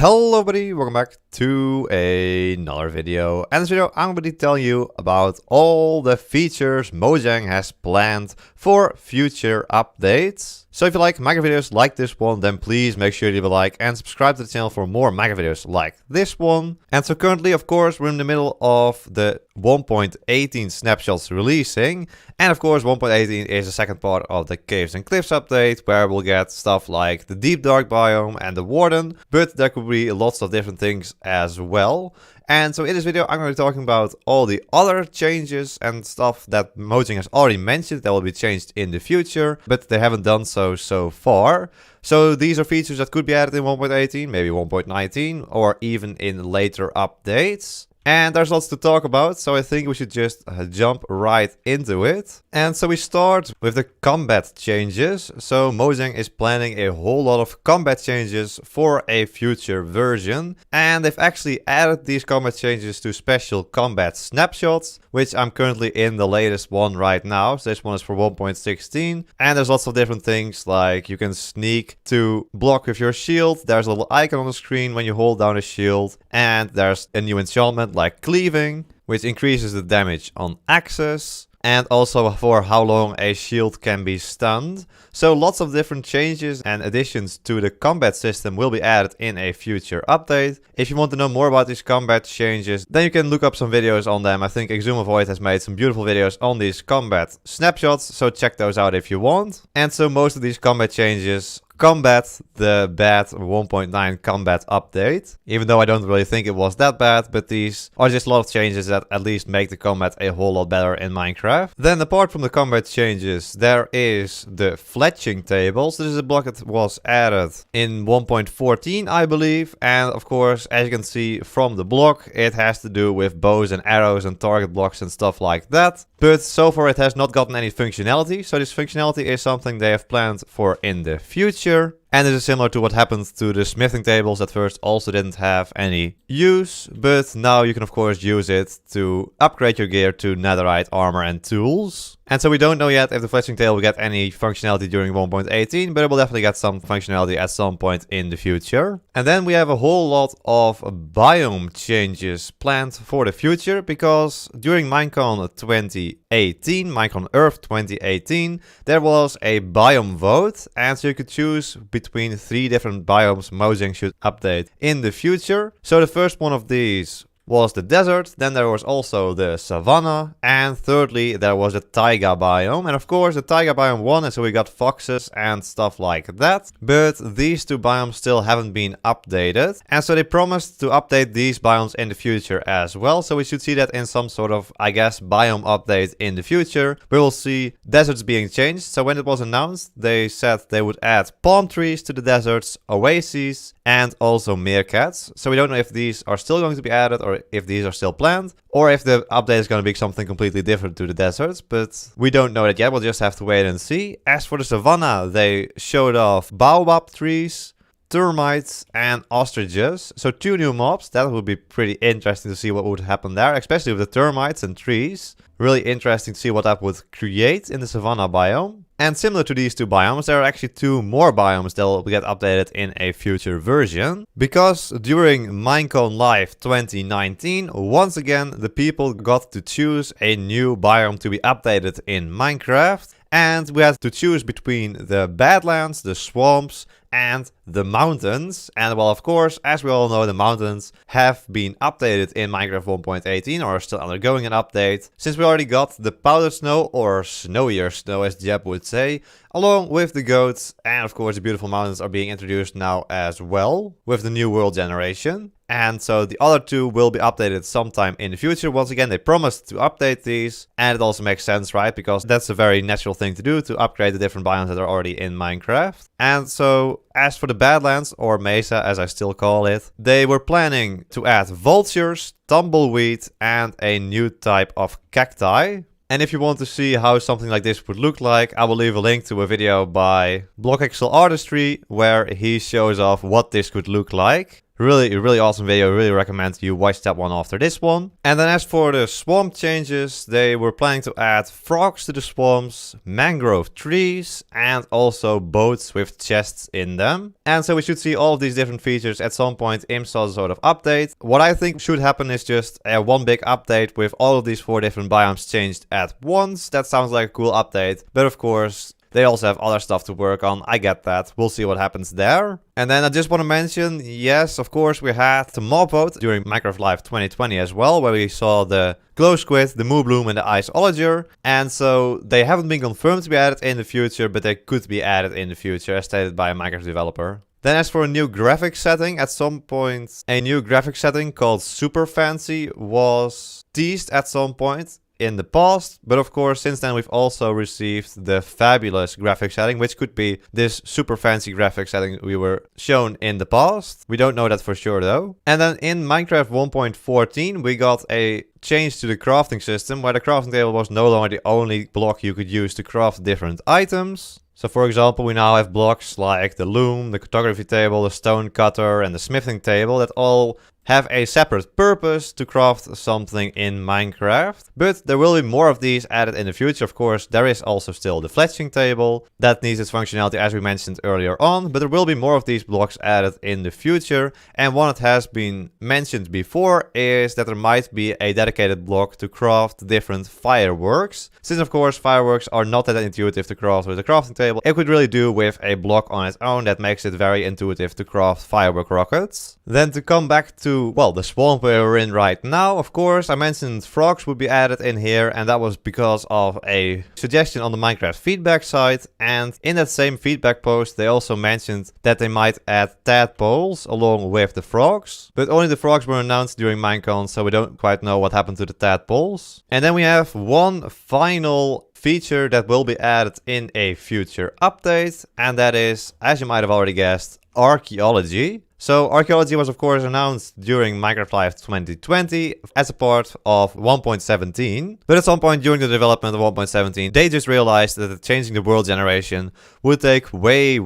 Hello everybody, welcome back to another video. And in this video I'm going to be telling you about all the features Mojang has planned for future updates. So if you like Minecraft videos like this one, then please make sure to leave a like and subscribe to the channel for more Minecraft videos like this one. And so currently, of course, we're in the middle of the 1.18 snapshots releasing. And of course, 1.18 is the second part of the Caves and Cliffs update, where we'll get stuff like the Deep Dark biome and the Warden. But there could be lots of different things as well. And so in this video, I'm going to be talking about all the other changes and stuff that Mojang has already mentioned that will be changed in the future, but they haven't done so far. So these are features that could be added in 1.18, maybe 1.19, or even in later updates. And there's lots to talk about, so I think we should just jump right into it. And so we start with the combat changes. So Mojang is planning a whole lot of combat changes for a future version. And they've actually added these combat changes to special combat snapshots, which I'm currently in the latest one right now. So this one is for 1.16. And there's lots of different things, like you can sneak to block with your shield. There's a little icon on the screen when you hold down a shield. And there's a new enchantment like cleaving, which increases the damage on axes, and also for how long a shield can be stunned. So lots of different changes and additions to the combat system will be added in a future update. If you want to know more about these combat changes, then you can look up some videos on them. I think Exhumovoid has made some beautiful videos on these combat snapshots, so check those out if you want. And so most of these combat changes combat the bad 1.9 combat update, even though I don't really think it was that bad, but these are just a lot of changes that at least make the combat a whole lot better in Minecraft. Then apart from the combat changes, there is the fletching tables. This is a block that was added in 1.14, I believe, and of course, as you can see from the block, it has to do with bows and arrows and target blocks and stuff like that. But so far it has not gotten any functionality, so this functionality is something they have planned for in the future. And this is similar to what happened to the smithing tables that first also didn't have any use, but now you can of course use it to upgrade your gear to netherite armor and tools. And so we don't know yet if the fletching table will get any functionality during 1.18, but it will definitely get some functionality at some point in the future. And then we have a whole lot of biome changes planned for the future, because during minecon 2018, minecon Earth 2018, there was a biome vote, and so you could choose between 3 different biomes Mojang should update in the future. So the first one of these was the desert, then there was also the savanna, and thirdly there was the taiga biome. And of course the taiga biome won, and so we got foxes and stuff like that. But these 2 biomes still haven't been updated, and so they promised to update these biomes in the future as well. So we should see that in some sort of, I guess, biome update in the future. We will see deserts being changed. So when it was announced, they said they would add palm trees to the deserts, oases, and also meerkats. So we don't know if these are still going to be added, or if these are still planned, or if the update is going to be something completely different to the deserts, but we don't know that yet. We'll just have to wait and see. As for the savanna, they showed off baobab trees, termites, and ostriches. So 2 new mobs. That would be pretty interesting to see what would happen there, especially with the termites and trees. Really interesting to see what that would create in the savanna biome. And similar to these 2 biomes, there are actually 2 more biomes that will get updated in a future version. Because during Minecon Live 2019, once again, the people got to choose a new biome to be updated in Minecraft. And we had to choose between the Badlands, the swamps, and the mountains. And well, of course, as we all know, the mountains have been updated in Minecraft 1.18, or are still undergoing an update, since we already got the powdered snow, or snowier snow as Jeb would say, along with the goats. And of course the beautiful mountains are being introduced now as well with the new world generation. And so the other 2 will be updated sometime in the future. Once again, they promised to update these, and it also makes sense, right? Because that's a very natural thing to do, to upgrade the different biomes that are already in Minecraft. And so as for the Badlands, or Mesa as I still call it, they were planning to add vultures, tumbleweed, and a new type of cacti. And if you want to see how something like this would look like, I will leave a link to a video by Blockexel Artistry where he shows off what this could look like. Really awesome video. Really recommend you watch that one after this one. And then as for the swamp changes, they were planning to add frogs to the swamps, mangrove trees, and also boats with chests in them. And so we should see all of these different features at some point in some sort of update. What I think should happen is just a one big update with all of these 4 different biomes changed at once. That sounds like a cool update, but of course they also have other stuff to work on. I get that. We'll see what happens there. And then I just want to mention, yes, of course, we had the mob vote during Minecraft Live 2020 as well, where we saw the glow squid, the moo bloom, and the ice ostricher. And so they haven't been confirmed to be added in the future, but they could be added in the future, as stated by a Minecraft developer. Then as for a new graphic setting, at some point a new graphic setting called Super Fancy was teased at some point in the past, but of course since then we've also received the fabulous graphic setting, which could be this super fancy graphic setting we were shown in the past. We don't know that for sure though. And then in Minecraft 1.14 we got a change to the crafting system, where the crafting table was no longer the only block you could use to craft different items. So for example, we now have blocks like the loom, the cartography table, the stone cutter, and the smithing table that all have a separate purpose to craft something in Minecraft. But there will be more of these added in the future. Of course, there is also still the fletching table that needs its functionality, as we mentioned earlier on, but there will be more of these blocks added in the future. And one that has been mentioned before is that there might be a dedicated block to craft different fireworks. Since of course fireworks are not that intuitive to craft with a crafting table, it could really do with a block on its own that makes it very intuitive to craft firework rockets. Then to come back to, well, the swamp we're in right now, of course, I mentioned frogs would be added in here, and that was because of a suggestion on the Minecraft feedback site. And in that same feedback post, they also mentioned that they might add tadpoles along with the frogs, but only the frogs were announced during minecon, so we don't quite know what happened to the tadpoles. And then we have one final feature that will be added in a future update, and that is, as you might have already guessed, Archaeology. So Archaeology was of course announced during Minecraft Live 2020 as a part of 1.17. But at some point during the development of 1.17, they just realized that changing the world generation would take way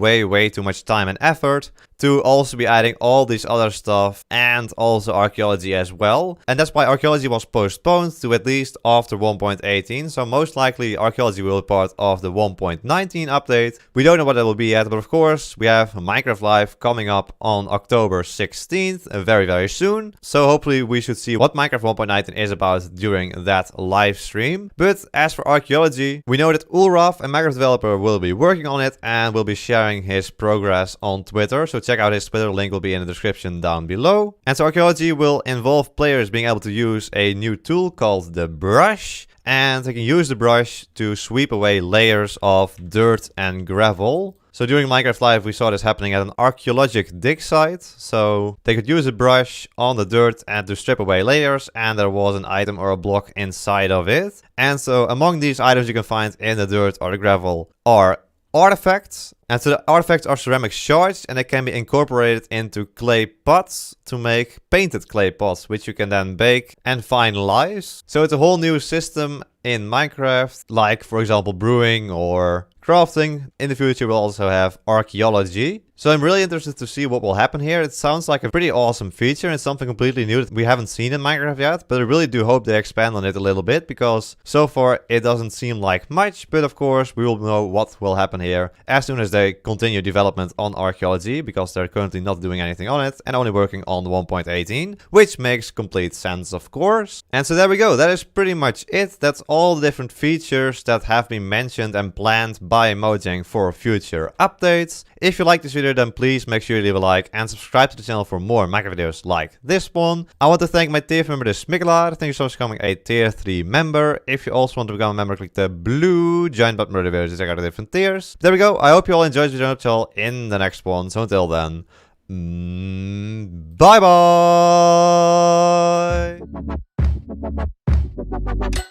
too much time and effort to also be adding all this other stuff and also Archaeology as well. And that's why Archaeology was postponed to at least after 1.18. So most likely Archaeology will be part of the 1.19 update. We don't know what that will be yet, but of course we have Minecraft Live coming up on October 16th, very soon. So hopefully we should see what Minecraft 1.19 is about during that live stream. But as for Archaeology, we know that Ulraf, a Minecraft developer, will be working on it and will be sharing his progress on Twitter. So check out his Twitter, link will be in the description down below. And so Archaeology will involve players being able to use a new tool called the brush. And they can use the brush to sweep away layers of dirt and gravel. So during Minecraft Live, we saw this happening at an archaeologic dig site. So they could use a brush on the dirt and to strip away layers, and there was an item or a block inside of it. And so among these items you can find in the dirt or the gravel are artifacts. And so the artifacts are ceramic shards, and they can be incorporated into clay pots to make painted clay pots, which you can then bake and finalize. So it's a whole new system in Minecraft, like for example brewing or crafting. In the future we'll also have archaeology. So I'm really interested to see what will happen here. It sounds like a pretty awesome feature and something completely new that we haven't seen in Minecraft yet. But I really do hope they expand on it a little bit, because so far it doesn't seem like much. But of course we will know what will happen here as soon as they continue development on archaeology, because they're currently not doing anything on it and only working on 1.18, which makes complete sense of course. And so there we go. That is pretty much it. That's all the different features that have been mentioned and planned by Mojang for future updates. If you like this video, then please make sure you leave a like and subscribe to the channel for more Minecraft videos like this one. I want to thank my tier member, Smigelaar. Thank you so much for becoming a tier 3 member. If you also want to become a member, click the blue join button below the videos to check out the different tiers. There we go. I hope you all enjoyed the video till in the next one. So until then, bye bye.